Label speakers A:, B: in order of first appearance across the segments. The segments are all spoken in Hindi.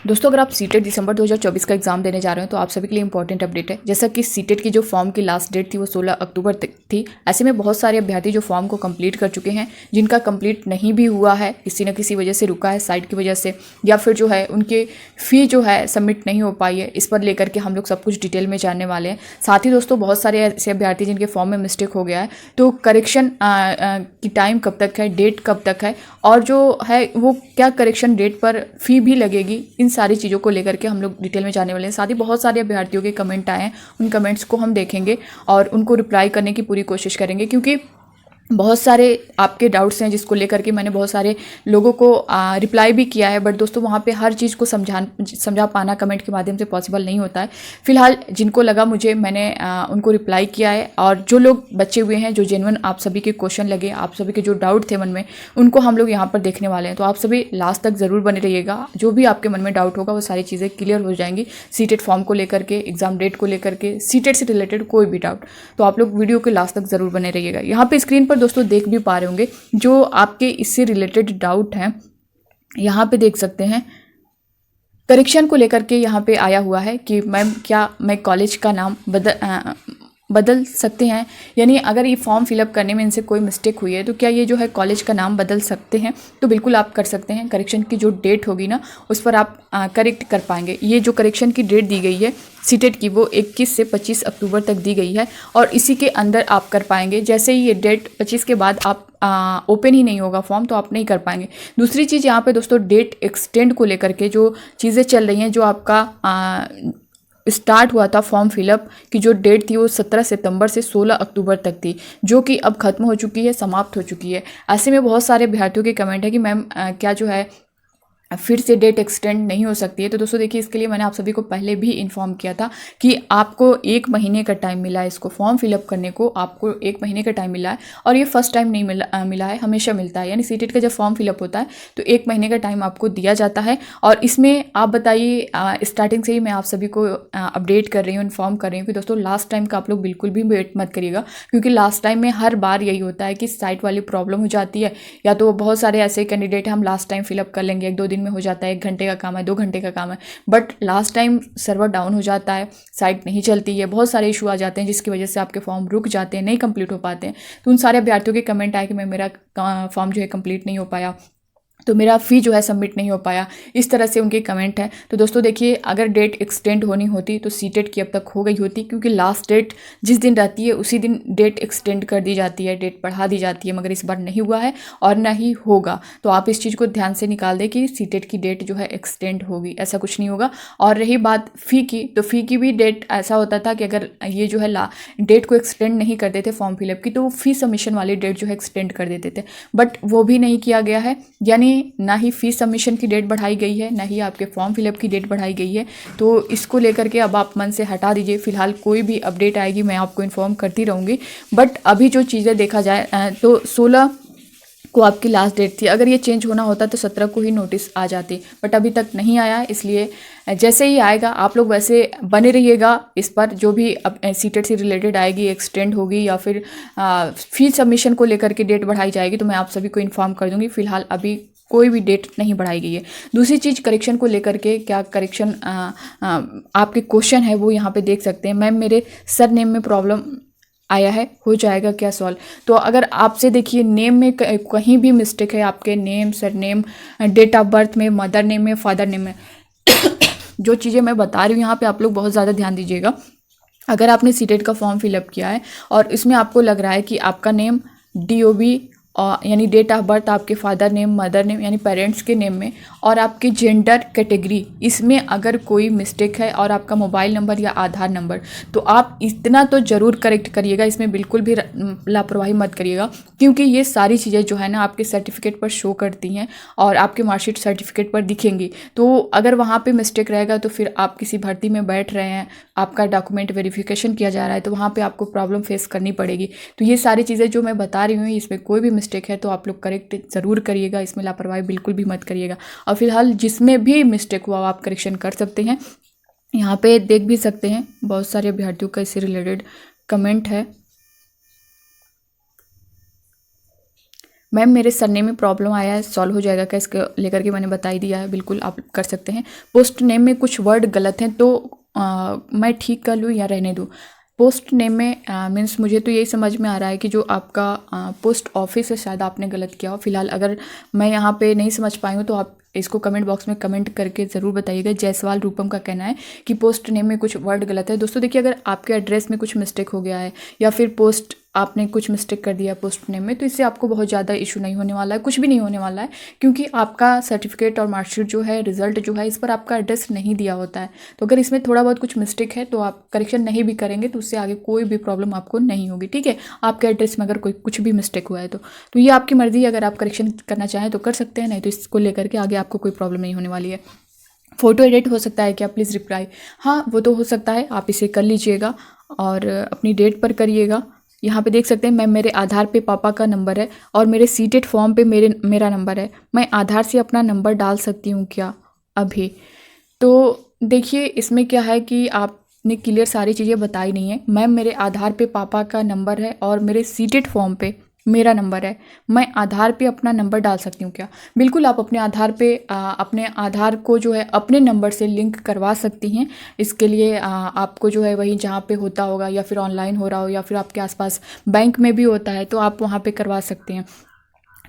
A: दोस्तों अगर आप सीटेट दिसंबर 2024 का एग्जाम देने जा रहे हो तो आप सभी के लिए इंपॉर्टेंट अपडेट है। जैसा कि सीटेट की जो फॉर्म की लास्ट डेट थी वो 16 अक्टूबर तक थी। ऐसे में बहुत सारे अभ्यर्थी जो फॉर्म को कंप्लीट कर चुके हैं, जिनका कंप्लीट नहीं भी हुआ है, किसी न किसी वजह से रुका है, साइट की वजह से, या फिर जो है उनके फ़ी जो है सबमिट नहीं हो पाई है, इस पर लेकर के हम लोग सब कुछ डिटेल में जानने वाले हैं। साथ ही दोस्तों बहुत सारे ऐसे अभ्यर्थी जिनके फॉर्म में मिस्टेक हो गया है, तो करेक्शन की टाइम कब तक है, डेट कब तक है, और जो है वो क्या करेक्शन डेट पर फ़ी भी लगेगी, इन सारी चीज़ों को लेकर के हम लोग डिटेल में जानने वाले हैं। साथ ही बहुत सारे अभ्यर्थियों के कमेंट आए हैं, उन कमेंट्स को हम देखेंगे और उनको रिप्लाई करने की पूरी कोशिश करेंगे, क्योंकि बहुत सारे आपके डाउट्स हैं जिसको लेकर के मैंने बहुत सारे लोगों को रिप्लाई भी किया है। बट दोस्तों वहाँ पे हर चीज़ को समझा पाना कमेंट के माध्यम से पॉसिबल नहीं होता है। फिलहाल जिनको लगा मुझे, मैंने उनको रिप्लाई किया है, और जो लोग बचे हुए हैं, जो जेन्युइन आप सभी के क्वेश्चन लगे, आप सभी के जो डाउट थे मन में, उनको हम लोग यहाँ पर देखने वाले हैं। तो आप सभी लास्ट तक ज़रूर बने रहिएगा। जो भी आपके मन में डाउट होगा वो सारी चीज़ें क्लियर हो जाएंगी। सीटेट फॉर्म को लेकर के, एग्जाम डेट को लेकर के, सीटेट से रिलेटेड कोई भी डाउट, तो आप लोग वीडियो के लास्ट तक ज़रूर बने रहिएगा। यहाँ पे स्क्रीन पर दोस्तों देख भी पा रहे होंगे जो आपके इससे रिलेटेड डाउट हैं, यहाँ पे देख सकते हैं। करेक्शन को लेकर के यहाँ पे आया हुआ है कि मैम क्या मैं कॉलेज का नाम बदल सकते हैं, यानी अगर ये फॉर्म फिलअप करने में इनसे कोई मिस्टेक हुई है तो क्या ये जो है कॉलेज का नाम बदल सकते हैं। तो बिल्कुल आप कर सकते हैं। करेक्शन की जो डेट होगी ना, उस पर आप करेक्ट कर पाएंगे। ये जो करेक्शन की डेट दी गई है सीटेट की, वो 21 से 25 अक्टूबर तक दी गई है, और इसी के अंदर आप कर पाएंगे। जैसे ही ये डेट 25 के बाद आप ओपन ही नहीं होगा फॉर्म, तो आप नहीं कर पाएंगे। दूसरी चीज़ यहाँ पे दोस्तों, डेट एक्सटेंड को लेकर के जो चीज़ें चल रही हैं, जो आपका स्टार्ट हुआ था फॉर्म फिलअप की जो डेट थी वो 17 सितंबर से 16 अक्टूबर तक थी, जो कि अब खत्म हो चुकी है, समाप्त हो चुकी है। ऐसे में बहुत सारे अभ्यर्थियों के कमेंट है कि मैम क्या जो है फिर से डेट एक्सटेंड नहीं हो सकती है। तो दोस्तों देखिए, इसके लिए मैंने आप सभी को पहले भी इन्फॉर्म किया था कि आपको 1 महीने का टाइम मिला है इसको फॉर्म फिलअप करने को। आपको 1 महीने का टाइम मिला है, और ये फर्स्ट टाइम नहीं मिला है, हमेशा मिलता है। यानी सीटेट का जब फॉर्म फिलअप होता है तो 1 महीने का टाइम आपको दिया जाता है। और इसमें आप बताइए, स्टार्टिंग से ही मैं आप सभी को अपडेट कर रही हूँ, इन्फॉर्म कर रही हूँ कि दोस्तों लास्ट टाइम का आप लोग बिल्कुल भी वेट मत करिएगा, क्योंकि लास्ट टाइम में हर बार यही होता है कि साइट वाली प्रॉब्लम हो जाती है, या तो बहुत सारे ऐसे कैंडिडेट हैं हम लास्ट टाइम फिलअप कर लेंगे, 1-2 दिन में हो जाता है, 1 घंटे का काम है, 2 घंटे का काम है, but last time server down हो जाता है, साइट नहीं चलती है, बहुत सारे इशू आ जाते हैं, जिसकी वजह से आपके फॉर्म रुक जाते हैं, नहीं कंप्लीट हो पाते हैं। तो उन सारे अभ्यर्थियों के कमेंट आए कि मैं मेरा फॉर्म जो है कंप्लीट नहीं हो पाया, तो मेरा फ़ी जो है सबमिट नहीं हो पाया, इस तरह से उनके कमेंट हैं। तो दोस्तों देखिए, अगर डेट एक्सटेंड होनी होती तो सीटेट की अब तक हो गई होती, क्योंकि लास्ट डेट जिस दिन रहती है उसी दिन डेट एक्सटेंड कर दी जाती है, डेट बढ़ा दी जाती है, मगर इस बार नहीं हुआ है और ना ही होगा। तो आप इस चीज़ को ध्यान से निकाल दें कि सीटेट की डेट जो है एक्सटेंड होगी, ऐसा कुछ नहीं होगा। और रही बात फ़ी की, तो फ़ी की भी डेट ऐसा होता था कि अगर ये जो है डेट को एक्सटेंड नहीं करते थे फॉर्म फिलअप की, तो वो फ़ी सबमिशन वाली डेट जो है एक्सटेंड कर देते थे, बट वो भी नहीं किया गया है। यानी ना ही फीस सबमिशन की डेट बढ़ाई गई है, ना ही आपके फॉर्म फिलअप की डेट बढ़ाई गई है। तो इसको लेकर के अब आप मन से हटा दीजिए। फिलहाल कोई भी अपडेट आएगी मैं आपको इन्फॉर्म करती रहूँगी, बट अभी जो चीज़ें देखा जाए तो 16 को आपकी लास्ट डेट थी। अगर ये चेंज होना होता तो 17 को ही नोटिस आ जाती, बट अभी तक नहीं आया है। इसलिए जैसे ही आएगा आप लोग वैसे बने रहिएगा इस पर। जो भी अब सीटेट से रिलेटेड आएगी, एक्सटेंड होगी, या फिर फीस सबमिशन को लेकर के डेट बढ़ाई जाएगी, तो मैं आप सभी को इन्फॉर्म कर दूंगी। फिलहाल अभी कोई भी डेट नहीं बढ़ाई गई है। दूसरी चीज़, करेक्शन को लेकर के क्या करेक्शन आपके क्वेश्चन है वो यहाँ पे देख सकते हैं। मैम मेरे सर नेम में प्रॉब्लम आया है, हो जाएगा क्या सॉल्व। तो अगर आपसे देखिए नेम में कहीं भी मिस्टेक है, आपके name, surname, date of birth में, मदर नेम में, फादर नेम में, जो चीज़ें मैं बता रही हूँ यहाँ पे आप लोग बहुत ज़्यादा ध्यान दीजिएगा। अगर आपने सीटेट का फॉर्म फिलअप किया है और इसमें आपको लग रहा है कि आपका नेम DOB यानी डेट ऑफ बर्थ, आपके फादर नेम, मदर नेम यानी पेरेंट्स के नेम में, और आपके जेंडर कैटेगरी, इसमें अगर कोई मिस्टेक है, और आपका मोबाइल नंबर या आधार नंबर, तो आप इतना तो ज़रूर करेक्ट करिएगा। इसमें बिल्कुल भी लापरवाही मत करिएगा, क्योंकि ये सारी चीज़ें जो है ना आपके सर्टिफिकेट पर शो करती हैं और आपके मार्कशीट सर्टिफिकेट पर दिखेंगी। तो अगर वहाँ पर मिस्टेक रहेगा तो फिर आप किसी भर्ती में बैठ रहे हैं, आपका डॉक्यूमेंट वेरिफिकेशन किया जा रहा है, तो वहाँ पर आपको प्रॉब्लम फेस करनी पड़ेगी। तो ये सारी चीज़ें जो मैं बता रही हूँ, इसमें कोई भी मिस्टेक है तो आप लोग करेक्ट ज़रूर करिएगा, इसमें लापरवाही बिल्कुल भी मत करिएगा। और फिलहाल जिसमें भी मिस्टेक हुआ आप करेक्शन कर सकते हैं। यहाँ पे देख भी सकते हैं बहुत सारे अभ्यर्थियों का इससे रिलेटेड कमेंट है। मैम मेरे सरनेम में प्रॉब्लम आया है, सॉल्व हो जाएगा क्या इसको लेकर के? मैंने बता ही दिया है, बिल्कुल आप कर सकते हैं। पोस्ट नेम में कुछ वर्ड गलत हैं तो मैं ठीक कर लूँ या रहने दूँ? पोस्ट नेम में मीन्स मुझे तो यही समझ में आ रहा है कि जो आपका पोस्ट ऑफिस है शायद आपने गलत किया हो। फिलहाल अगर मैं यहाँ पे नहीं समझ पाई हूँ तो आप इसको कमेंट बॉक्स में कमेंट करके ज़रूर बताइएगा। जायसवाल रूपम का कहना है कि पोस्ट नेम में कुछ वर्ड गलत है। दोस्तों देखिए, अगर आपके एड्रेस में कुछ मिस्टेक हो गया है या फिर पोस्ट आपने कुछ मिस्टेक कर दिया पोस्ट नेम में, तो इससे आपको बहुत ज़्यादा इशू नहीं होने वाला है, कुछ भी नहीं होने वाला है, क्योंकि आपका सर्टिफिकेट और मार्कशीट जो है, रिजल्ट जो है, इस पर आपका एड्रेस नहीं दिया होता है। तो अगर इसमें थोड़ा बहुत कुछ मिस्टेक है तो आप करेक्शन नहीं भी करेंगे तो उससे आगे कोई भी प्रॉब्लम आपको नहीं होगी, ठीक है। आपके एड्रेस में अगर कोई कुछ भी मिस्टेक हुआ है तो ये आपकी मर्जी है। अगर आप करेक्शन करना चाहें तो कर सकते हैं, नहीं तो इसको लेकर के आगे आपको कोई प्रॉब्लम नहीं होने वाली है। फ़ोटो एडिट हो सकता है क्या? Please reply. हाँ, वो तो हो सकता है, आप इसे कर लीजिएगा और अपनी डेट पर करिएगा। यहाँ पे देख सकते हैं मैम, मेरे आधार पे पापा का नंबर है और मेरे सीटेड फॉर्म पे मेरा नंबर है। मैं आधार से अपना नंबर डाल सकती हूँ क्या अभी? तो देखिए, इसमें क्या है कि आपने क्लियर सारी चीज़ें बताई नहीं है। मैम मेरे आधार पे पापा का नंबर है और मेरे सीटेड फॉर्म पे मेरा नंबर है, मैं आधार पे अपना नंबर डाल सकती हूँ क्या? बिल्कुल, आप अपने आधार पे अपने आधार को जो है अपने नंबर से लिंक करवा सकती हैं। इसके लिए आपको जो है वहीं जहाँ पे होता होगा या फिर ऑनलाइन हो रहा हो या फिर आपके आसपास बैंक में भी होता है तो आप वहाँ पे करवा सकते हैं।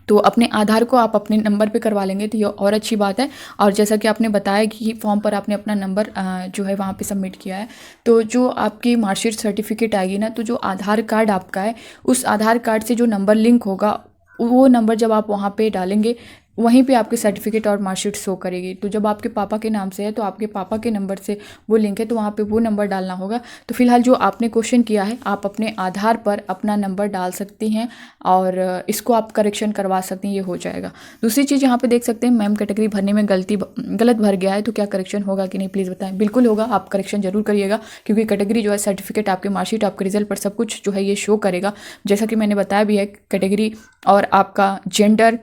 A: तो अपने आधार को आप अपने नंबर पे करवा लेंगे तो ये और अच्छी बात है। और जैसा कि आपने बताया कि फॉर्म पर आपने अपना नंबर जो है वहाँ पे सबमिट किया है, तो जो आपकी मार्कशीट सर्टिफिकेट आएगी ना, तो जो आधार कार्ड आपका है उस आधार कार्ड से जो नंबर लिंक होगा वो नंबर जब आप वहाँ पे डालेंगे वहीं पे आपकी सर्टिफिकेट और मार्कशीट शो करेगी। तो जब आपके पापा के नाम से है तो आपके पापा के नंबर से वो लिंक है तो वहाँ पे वो नंबर डालना होगा। तो फिलहाल जो आपने क्वेश्चन किया है, आप अपने आधार पर अपना नंबर डाल सकती हैं और इसको आप करेक्शन करवा सकती हैं, ये हो जाएगा। दूसरी चीज़ यहाँ पे देख सकते हैं मैम, कैटेगरी भरने में गलत भर गया है तो क्या करेक्शन होगा कि नहीं, प्लीज़ बताएं। बिल्कुल होगा, आप करेक्शन जरूर करिएगा, क्योंकि कैटेगरी जो है सर्टिफिकेट, आपके मार्कशीट, आपके रिजल्ट पर सब कुछ जो है ये शो करेगा। जैसा कि मैंने बताया भी है, कैटेगरी और आपका gender,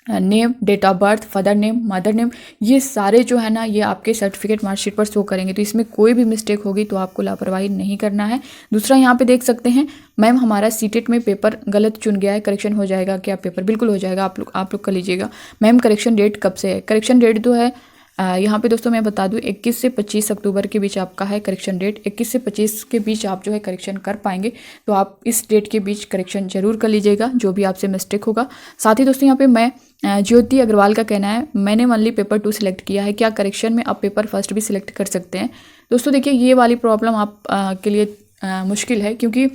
A: name, date of birth, father name, mother name, ये सारे जो है ना ये आपके सर्टिफिकेट मार्कशीट पर शो करेंगे। तो इसमें कोई भी मिस्टेक होगी तो आपको लापरवाही नहीं करना है। दूसरा यहाँ पे देख सकते हैं मैम, हमारा सीटेट में पेपर गलत चुन गया है, करेक्शन हो जाएगा क्या पेपर? बिल्कुल हो जाएगा, आप लोग कर लीजिएगा। मैम करेक्शन डेट कब से है? करेक्शन डेट जो है यहाँ पे दोस्तों मैं बता दूं 21 से 25 अक्टूबर के बीच आपका है करेक्शन डेट। 21 से 25 के बीच आप जो है करेक्शन कर पाएंगे, तो आप इस डेट के बीच करेक्शन जरूर कर लीजिएगा जो भी आपसे मिस्टेक होगा। साथ ही दोस्तों यहाँ पे मैं ज्योति अग्रवाल का कहना है, मैंने ओनली पेपर 2 सिलेक्ट किया है, क्या करेक्शन में आप पेपर फर्स्ट भी सिलेक्ट कर सकते हैं? दोस्तों देखिए, ये वाली प्रॉब्लम आप के लिए मुश्किल है, क्योंकि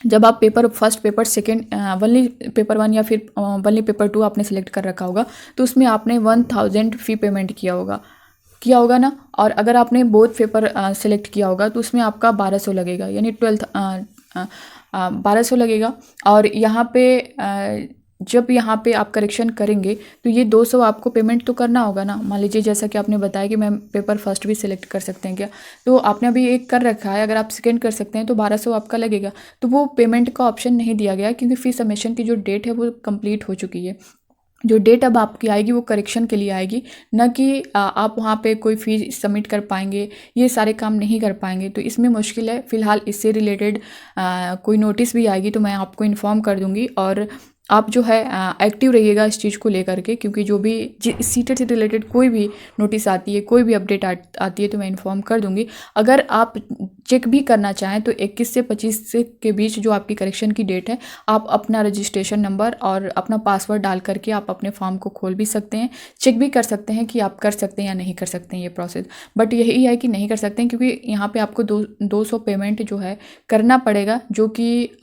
A: जब आप paper first, paper second, only paper 1 या फिर वनली पेपर 2 आपने सेलेक्ट कर रखा होगा तो उसमें आपने 1000 फी पेमेंट किया होगा ना। और अगर आपने बोथ पेपर सेलेक्ट किया होगा तो उसमें आपका 1200 लगेगा, यानी 1200 लगेगा। और यहाँ पे जब यहाँ पे आप करेक्शन करेंगे तो ये 200 आपको पेमेंट तो करना होगा ना। मान लीजिए जैसा कि आपने बताया कि मैम पेपर फर्स्ट भी सिलेक्ट कर सकते हैं क्या, तो आपने अभी एक कर रखा है, अगर आप सेकंड कर सकते हैं तो 1200 आपका लगेगा। तो वो पेमेंट का ऑप्शन नहीं दिया गया, क्योंकि फी सबमिशन की जो डेट है वो कंप्लीट हो चुकी है। जो डेट अब आपकी आएगी वो करेक्शन के लिए आएगी, न कि आप वहाँ पे कोई फी सबमिट कर पाएंगे, ये सारे काम नहीं कर पाएंगे। तो इसमें मुश्किल है। फिलहाल इससे रिलेटेड कोई नोटिस भी आएगी तो मैं आपको इन्फॉर्म कर दूंगी, और आप जो है एक्टिव रहिएगा इस चीज़ को लेकर के, क्योंकि जो भी सीटेट से रिलेटेड कोई भी नोटिस आती है, कोई भी अपडेट आती है तो मैं इन्फॉर्म कर दूंगी। अगर आप चेक भी करना चाहें तो 21 से 25 के बीच जो आपकी करेक्शन की डेट है, आप अपना रजिस्ट्रेशन नंबर और अपना पासवर्ड डाल करके आप अपने फॉर्म को खोल भी सकते हैं, चेक भी कर सकते हैं कि आप कर सकते हैं या नहीं कर सकते हैं ये प्रोसेस। बट यही है कि नहीं कर सकते हैं, क्योंकि यहाँ पे आपको 200 पेमेंट जो है करना पड़ेगा, जो कि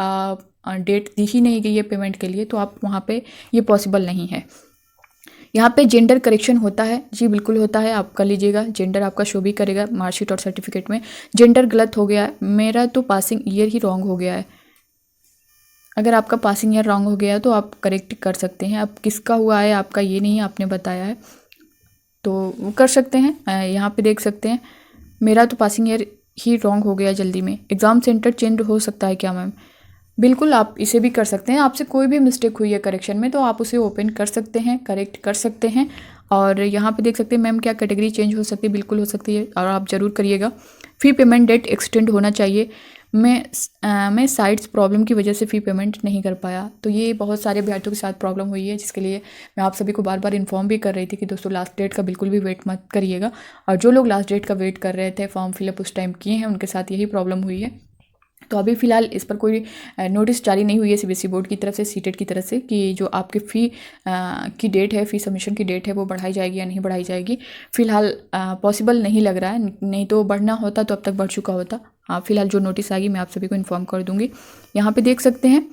A: डेट दी ही नहीं गई है पेमेंट के लिए, तो आप वहाँ पे ये पॉसिबल नहीं है। यहाँ पे जेंडर करेक्शन होता है जी, बिल्कुल होता है, आप कर लीजिएगा। जेंडर आपका शो भी करेगा मार्कशीट और सर्टिफिकेट में। जेंडर गलत हो गया है, मेरा तो पासिंग ईयर ही रॉन्ग हो गया है। अगर आपका पासिंग ईयर रॉन्ग हो गया है तो आप करेक्ट कर सकते हैं। अब किसका हुआ है आपका ये नहीं आपने बताया है, तो वो कर सकते हैं। यहाँ पे देख सकते हैं मेरा तो पासिंग ईयर ही रॉन्ग हो गया जल्दी में। एग्ज़ाम सेंटर चेंज हो सकता है क्या मैम? बिल्कुल, आप इसे भी कर सकते हैं। आपसे कोई भी मिस्टेक हुई है करेक्शन में तो आप उसे ओपन कर सकते हैं, करेक्ट कर सकते हैं। और यहाँ पे देख सकते हैं मैम, क्या कैटेगरी चेंज हो सकती है? बिल्कुल हो सकती है, और आप ज़रूर करिएगा। फी पेमेंट डेट एक्सटेंड होना चाहिए। मैं साइट्स प्रॉब्लम की वजह से फ़ी पेमेंट नहीं कर पाया। तो ये बहुत सारे अभ्यर्थियों के साथ प्रॉब्लम हुई है, जिसके लिए मैं आप सभी को बार बार इन्फॉर्म भी कर रही थी कि दोस्तों लास्ट डेट का बिल्कुल भी वेट मत करिएगा। और जो लोग लास्ट डेट का वेट कर रहे थे, फॉर्म फिलअप उस टाइम किए हैं, उनके साथ यही प्रॉब्लम हुई है। तो अभी फ़िलहाल इस पर कोई नोटिस जारी नहीं हुई है सीबीएसई बोर्ड की तरफ से, सीटेट की तरफ से, कि जो आपकी फ़ी की डेट है, फ़ी सबमिशन की डेट है, वो बढ़ाई जाएगी या नहीं बढ़ाई जाएगी। फ़िलहाल पॉसिबल नहीं लग रहा है, नहीं तो बढ़ना होता तो अब तक बढ़ चुका होता। हाँ, फ़िलहाल जो नोटिस आएगी मैं आप सभी को इन्फॉर्म कर दूँगी। यहाँ पे देख सकते हैं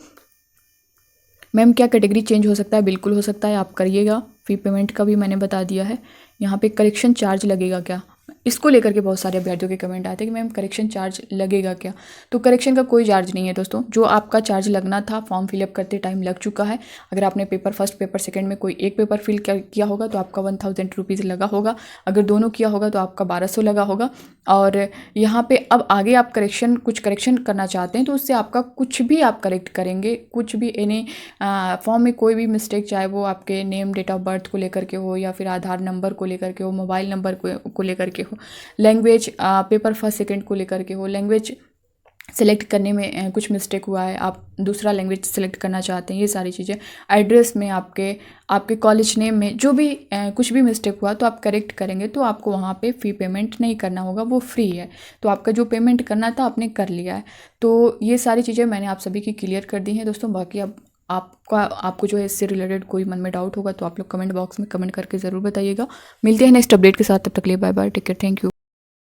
A: मैम, क्या कैटेगरी चेंज हो सकता है? बिल्कुल हो सकता है, आप करिएगा। फ़ी पेमेंट का भी मैंने बता दिया है। यहाँ पे करेक्शन चार्ज लगेगा क्या, इसको लेकर के बहुत सारे अभ्यर्थियों के कमेंट आते हैं कि मैम करेक्शन चार्ज लगेगा क्या। तो करेक्शन का कोई चार्ज नहीं है दोस्तों। जो आपका चार्ज लगना था फॉर्म फिलअप करते टाइम लग चुका है। अगर आपने पेपर फर्स्ट पेपर सेकंड में कोई एक पेपर फिल किया होगा तो आपका 1000 रुपीज़ लगा होगा। अगर दोनों किया होगा तो आपका 1200 लगा होगा। और यहाँ पे अब आगे आप कुछ करेक्शन करना चाहते हैं तो उससे आपका कुछ भी आप करेक्ट करेंगे, कुछ भी एनी फॉर्म में कोई भी मिस्टेक, चाहे वो आपके नेम, डेट ऑफ बर्थ को लेकर के हो, या फिर आधार नंबर को लेकर के हो, मोबाइल नंबर को लेकर के हो, लैंग्वेज पेपर फर्स्ट सेकंड को लेकर के हो, लैंग्वेज सेलेक्ट करने में कुछ मिस्टेक हुआ है, आप दूसरा लैंग्वेज सेलेक्ट करना चाहते हैं, ये सारी चीज़ें, एड्रेस में, आपके कॉलेज नेम में जो भी कुछ भी मिस्टेक हुआ तो आप करेक्ट करेंगे तो आपको वहाँ पे फ़ी पेमेंट नहीं करना होगा, वो फ्री है। तो आपका जो पेमेंट करना था आपने कर लिया है। तो ये सारी चीज़ें मैंने आप सभी की क्लियर कर दी हैं दोस्तों। बाकी अब आपको जो है इससे रिलेटेड कोई मन में डाउट होगा तो आप लोग कमेंट बॉक्स में कमेंट करके ज़रूर बताइएगा। मिलते हैं नेक्स्ट अपडेट के साथ, तब तक के लिए bye bye, take care, thank you.